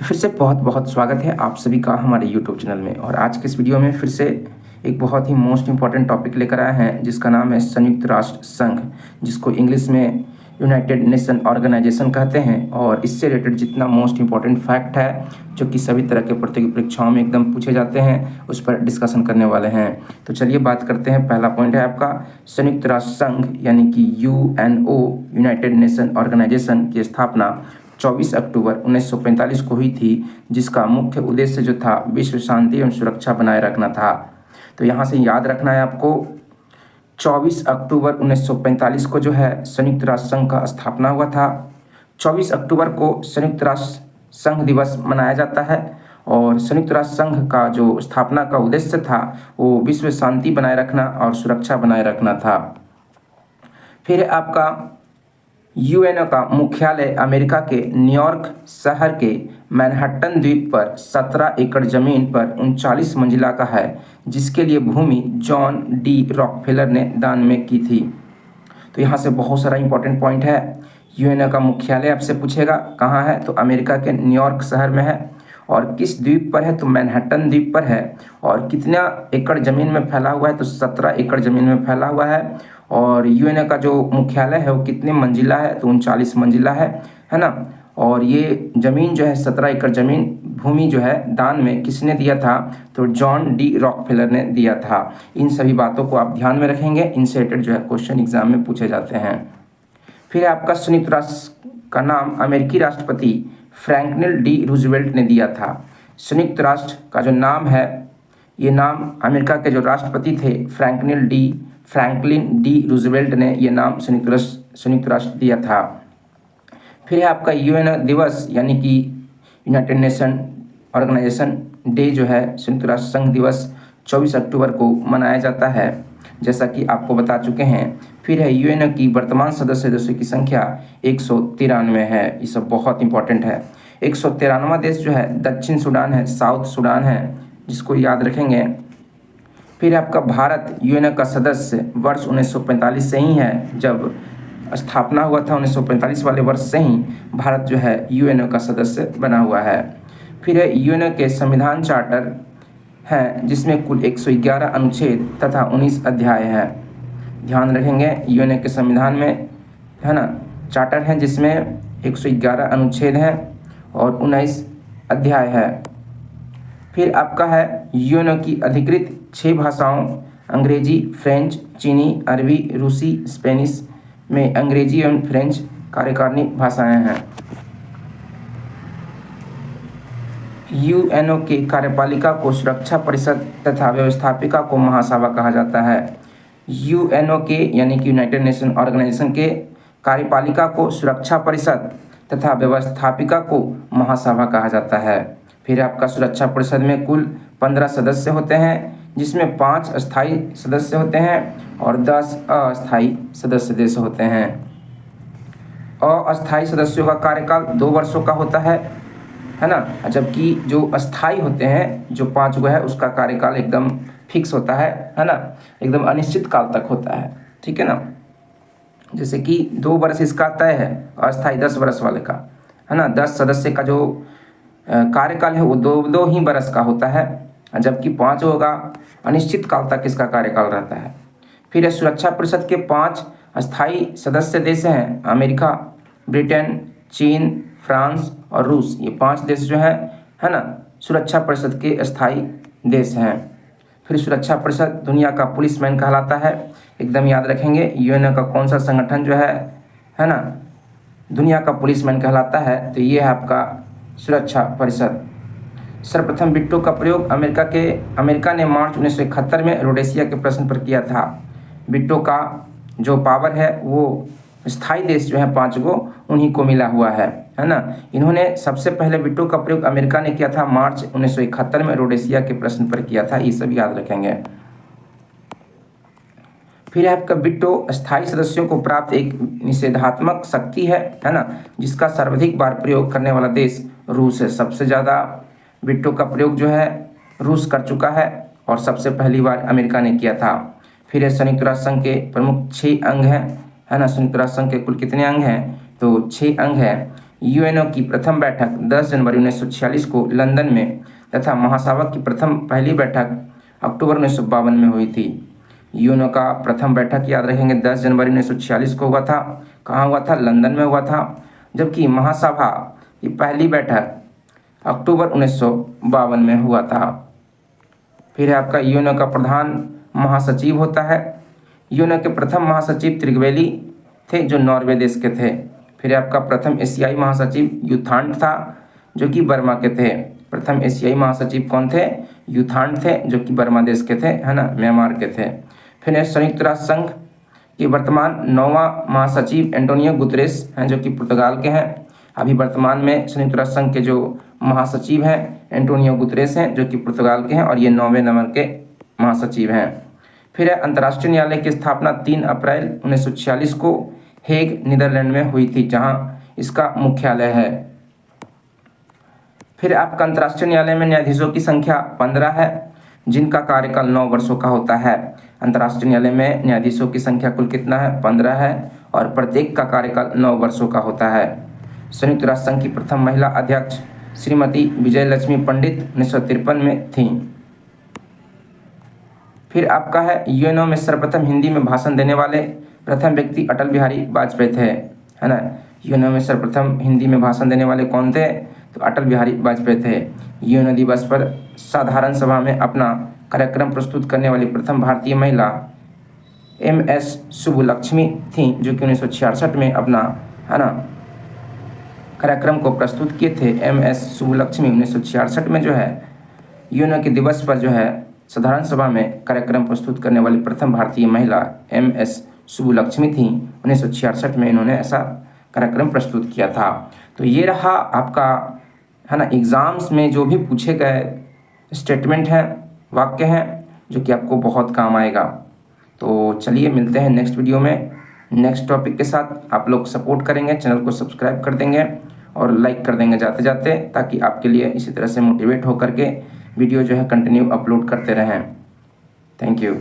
तो फिर से बहुत बहुत स्वागत है आप सभी का हमारे YouTube चैनल में। और आज के इस वीडियो में फिर से एक बहुत ही मोस्ट इम्पॉर्टेंट टॉपिक लेकर आए हैं जिसका नाम है संयुक्त राष्ट्र संघ, जिसको इंग्लिश में यूनाइटेड नेशन ऑर्गेनाइजेशन कहते हैं। और इससे रिलेटेड जितना मोस्ट इम्पॉर्टेंट फैक्ट है जो कि सभी तरह के प्रतियोगी परीक्षाओं में एकदम पूछे जाते हैं उस पर डिस्कशन करने वाले हैं। तो चलिए बात करते हैं। पहला पॉइंट है आपका संयुक्त राष्ट्र संघ यानी कि UNO यूनाइटेड नेशन ऑर्गेनाइजेशन की स्थापना 24 अक्टूबर 1945 को हुई थी, जिसका मुख्य उद्देश्य जो था विश्व शांति एवं सुरक्षा बनाए रखना था। तो यहाँ से याद रखना है आपको 24 अक्टूबर 1945 को जो है संयुक्त राष्ट्र संघ का स्थापना हुआ था। 24 अक्टूबर को संयुक्त राष्ट्र संघ दिवस मनाया जाता है और संयुक्त राष्ट्र संघ का जो स्थापना का उद्देश्य था वो विश्व शांति बनाए रखना और सुरक्षा बनाए रखना था। फिर आपका यूएनओ का मुख्यालय अमेरिका के न्यूयॉर्क शहर के मैनहट्टन द्वीप पर 17 एकड़ जमीन पर 39 मंजिला का है, जिसके लिए भूमि जॉन डी रॉकफेलर ने दान में की थी। तो यहाँ से बहुत सारा इंपॉर्टेंट पॉइंट है। यूएनओ का मुख्यालय आपसे पूछेगा कहाँ है, तो अमेरिका के न्यूयॉर्क शहर में है। और किस द्वीप पर है, तो मैनहट्टन द्वीप पर है। और कितना एकड़ ज़मीन में फैला हुआ है, तो 17 एकड़ ज़मीन में फैला हुआ है। और यूएनओ का जो मुख्यालय है वो कितने मंजिला है, तो 39 मंजिला है ना। और ये ज़मीन जो है 17 एकड़ ज़मीन भूमि जो है दान में किसने दिया था, तो जॉन डी रॉकफेलर ने दिया था। इन सभी बातों को आप ध्यान में रखेंगे, इनसे रिलेटेड जो है क्वेश्चन एग्जाम में पूछे जाते हैं। फिर आपका संयुक्त राष्ट्र का नाम अमेरिकी राष्ट्रपति फ्रैंकलिन डी रूजवेल्ट ने दिया था। संयुक्त राष्ट्र का जो नाम है, ये नाम अमेरिका के जो राष्ट्रपति थे फ्रैंकलिन डी रूजवेल्ट ने ये नाम संयुक्त राष्ट्र दिया था। फिर है आपका यूएनओ दिवस यानी कि यूनाइटेड नेशन ऑर्गेनाइजेशन डे जो है संयुक्त राष्ट्र संघ दिवस 24 अक्टूबर को मनाया जाता है, जैसा कि आपको बता चुके हैं। फिर है यूएनओ की वर्तमान सदस्य देशों की संख्या 193 है। ये सब बहुत इंपॉर्टेंट है। 193वां देश जो है दक्षिण सूडान है, साउथ सूडान है, जिसको याद रखेंगे। फिर आपका भारत यूएनओ का सदस्य वर्ष 1945 से ही है। जब स्थापना हुआ था 1945 वाले वर्ष से ही भारत जो है यूएनओ का सदस्य बना हुआ है। फिर है यूएनओ के संविधान चार्टर हैं, जिसमें कुल 111 अनुच्छेद तथा 19 अध्याय हैं। ध्यान रखेंगे यूएनओ के संविधान में है ना चार्टर है, जिसमें 111 अनुच्छेद हैं और 19 अध्याय है। फिर आपका है यूएनओ की अधिकृत 6 भाषाओं अंग्रेजी, फ्रेंच, चीनी, अरबी, रूसी, स्पेनिश में अंग्रेजी एवं फ्रेंच कार्यकारिणी भाषाएं हैं। यूएनओ के कार्यपालिका को सुरक्षा परिषद तथा व्यवस्थापिका को महासभा कहा जाता है। यूएनओ के यानी कि यूनाइटेड नेशन ऑर्गेनाइजेशन के कार्यपालिका को सुरक्षा परिषद तथा व्यवस्थापिका को महासभा कहा जाता है। फिर आपका सुरक्षा परिषद में कुल 15 सदस्य होते हैं, जिसमें 5 अस्थायी सदस्य होते हैं और 10 अस्थायी सदस्य देश होते हैं। अस्थायी सदस्यों का कार्यकाल 2 वर्षों का होता है ना, जबकि जो अस्थायी होते हैं जो 5 गो है उसका कार्यकाल एकदम फिक्स होता है ना, एकदम अनिश्चित काल तक होता है। ठीक है ना, जैसे कि 2 वर्ष इसका तय है, अस्थायी 10 वर्ष वाले का है ना। 10 सदस्य का जो कार्यकाल है वो 2 ही वर्ष का होता है, जबकि 5 होगा अनिश्चित काल तक इसका कार्यकाल रहता है। फिर सुरक्षा परिषद के 5 अस्थायी सदस्य देश हैं अमेरिका, ब्रिटेन, चीन, फ्रांस और रूस। ये 5 देश जो है ना सुरक्षा परिषद के अस्थायी देश हैं। फिर सुरक्षा परिषद दुनिया का पुलिसमैन कहलाता है। एकदम याद रखेंगे यूएनओ का कौन सा संगठन जो है ना दुनिया का पुलिसमैन कहलाता है, तो ये है आपका सुरक्षा परिषद। सर्वप्रथम वीटो का प्रयोग अमेरिका ने मार्च 1971 में रोडेशिया के प्रश्न पर किया था। वीटो का जो पावर है वो स्थायी देश जो है 5 गो उन्हीं को मिला हुआ है ना। इन्होंने सबसे पहले वीटो का प्रयोग अमेरिका ने किया था मार्च 1971 में रोडेशिया के प्रश्न पर किया था। ये सब याद रखेंगे। फिर आपका वीटो अस्थायी सदस्यों को प्राप्त एक निषेधात्मक शक्ति है ना, जिसका सर्वाधिक बार प्रयोग करने वाला देश रूस है। सबसे ज़्यादा वीटो का प्रयोग जो है रूस कर चुका है और सबसे पहली बार अमेरिका ने किया था। फिर संयुक्त राष्ट्र संघ के प्रमुख 6 अंग हैं है ना। संयुक्त राष्ट्र संघ के कुल कितने अंग हैं, तो 6 अंग हैं। यूएनओ की प्रथम बैठक 10 जनवरी 1946 को लंदन में तथा महासभा की पहली बैठक अक्टूबर 1952 में हुई थी। यूएनओ का प्रथम बैठक याद रखेंगे 10 जनवरी 1946 को हुआ था। कहाँ हुआ था? लंदन में हुआ था। जबकि महासभा की पहली बैठक अक्टूबर 1952 में हुआ था। फिर है आपका यूएनओ का प्रधान महासचिव होता है। यूएनओ के प्रथम महासचिव त्रिगवेली थे जो नॉर्वे देश के थे। फिर आपका प्रथम एशियाई महासचिव यूथांड था जो कि बर्मा के थे। प्रथम एशियाई महासचिव कौन थे? यूथांड थे जो कि बर्मा देश के थे, है ना, म्यांमार के थे। फिर संयुक्त राष्ट्र संघ के वर्तमान 9वां महासचिव एंटोनियो गुतरेस हैं जो कि पुर्तगाल के हैं। अभी वर्तमान में संयुक्त राष्ट्र संघ के जो महासचिव हैं एंटोनियो गुतरेस हैं जो कि पुर्तगाल के हैं और ये 9वें नंबर के महासचिव हैं। फिर अंतर्राष्ट्रीय न्यायालय की स्थापना 3 अप्रैल 1946 को हेग नीदरलैंड में हुई थी जहां इसका मुख्यालय है। फिर आपका अंतर्राष्ट्रीय न्यायालय में न्यायाधीशों की संख्या 15 है जिनका कार्यकाल 9 वर्षों का होता है। अंतर्राष्ट्रीय न्यायालय में न्यायाधीशों की संख्या कुल कितना है? 15 है और प्रत्येक का कार्यकाल 9 वर्षों का होता है। संयुक्त राष्ट्र संघ की प्रथम महिला अध्यक्ष श्रीमती विजय लक्ष्मी पंडित 1953 में थी। फिर आपका है यूएनओ में सर्वप्रथम हिंदी में भाषण देने वाले प्रथम व्यक्ति अटल बिहारी वाजपेयी थे, है ना। यूएनओ में सर्वप्रथम हिंदी में भाषण देने वाले कौन थे? तो अटल बिहारी वाजपेयी थे। यूएनओ दिवस पर साधारण सभा में अपना कार्यक्रम प्रस्तुत करने वाली प्रथम भारतीय महिला MS सुब्बुलक्ष्मी थी जो कि 1966 में अपना, है ना, कार्यक्रम को प्रस्तुत किए थे। MS सुब्बुलक्ष्मी 1966 में जो है यूएनओ के दिवस पर जो है साधारण सभा में कार्यक्रम प्रस्तुत करने वाली प्रथम भारतीय महिला MS सुब्बुलक्ष्मी थी। 1966 में इन्होंने ऐसा कार्यक्रम प्रस्तुत किया था। तो ये रहा आपका, है ना, एग्ज़ाम्स में जो भी पूछे गए स्टेटमेंट हैं, वाक्य हैं जो कि आपको बहुत काम आएगा। तो चलिए मिलते हैं नेक्स्ट वीडियो में नेक्स्ट टॉपिक के साथ। आप लोग सपोर्ट करेंगे, चैनल को सब्सक्राइब कर देंगे और लाइक कर देंगे जाते जाते, ताकि आपके लिए इसी तरह से मोटिवेट होकर के वीडियो जो है कंटिन्यू अपलोड करते रहें। Thank you.